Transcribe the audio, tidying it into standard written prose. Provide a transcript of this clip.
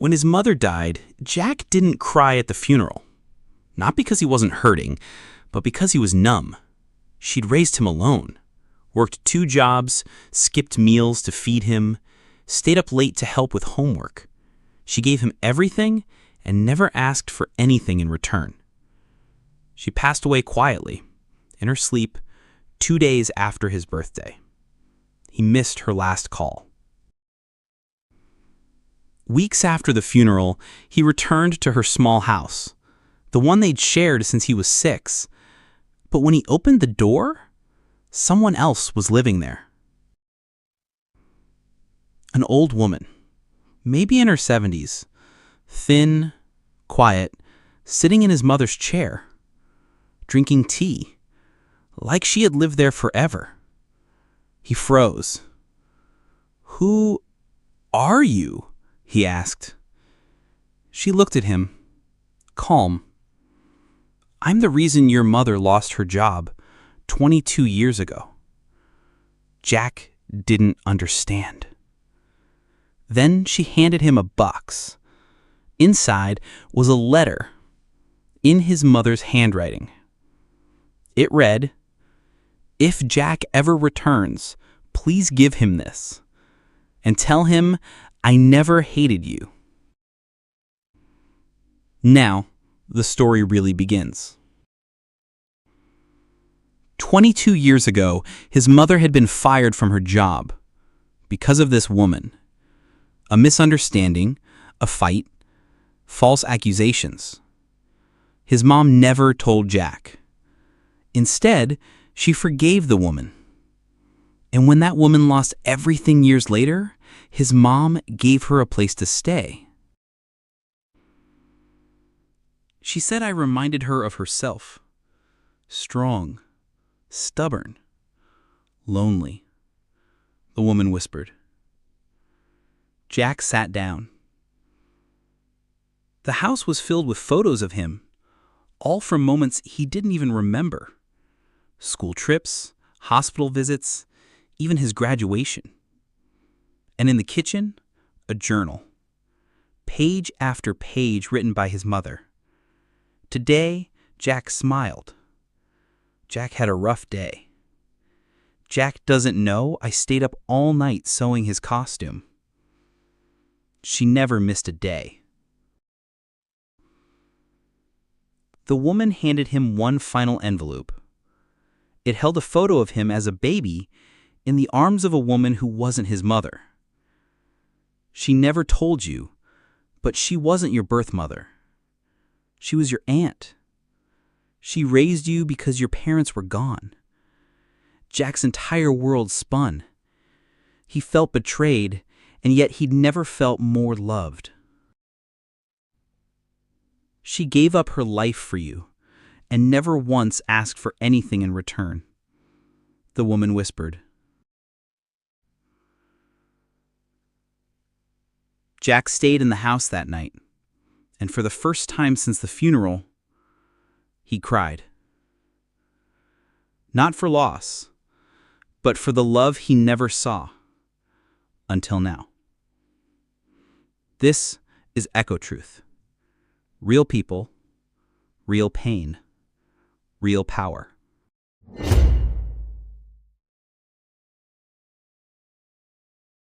When his mother died, Jack didn't cry at the funeral. Not because he wasn't hurting, but because he was numb. She'd raised him alone, worked 2 jobs, skipped meals to feed him, stayed up late to help with homework. She gave him everything and never asked for anything in return. She passed away quietly, in her sleep, 2 days after his birthday. He missed her last call. Weeks after the funeral, he returned to her small house, the one they'd shared since he was 6. But when he opened the door, someone else was living there. An old woman, maybe in her 70s, thin, quiet, sitting in his mother's chair, drinking tea, like she had lived there forever. He froze. "Who are you?" he asked. She looked at him, calm. "I'm the reason your mother lost her job 22 years ago." Jack didn't understand. Then she handed him a box. Inside was a letter, in his mother's handwriting. It read, "If Jack ever returns, please give him this, and tell him I never hated you." Now, the story really begins. 22 years ago, his mother had been fired from her job because of this woman. A misunderstanding, a fight, false accusations. His mom never told Jack. Instead, she forgave the woman. And when that woman lost everything years later, his mom gave her a place to stay. She said I reminded her of herself. Strong, stubborn, lonely, the woman whispered. Jack sat down. The house was filled with photos of him, all from moments he didn't even remember. School trips, hospital visits, even his graduation. And in the kitchen, a journal. Page after page written by his mother. Today, Jack smiled. Jack had a rough day. Jack doesn't know I stayed up all night sewing his costume. She never missed a day. The woman handed him one final envelope. It held a photo of him as a baby in the arms of a woman who wasn't his mother. She never told you, but she wasn't your birth mother. She was your aunt. She raised you because your parents were gone. Jack's entire world spun. He felt betrayed, and yet he'd never felt more loved. She gave up her life for you, and never once asked for anything in return, the woman whispered. Jack stayed in the house that night, and for the first time since the funeral, he cried. Not for loss, but for the love he never saw, until now. This is Echo Truth. Real people, real pain, real power.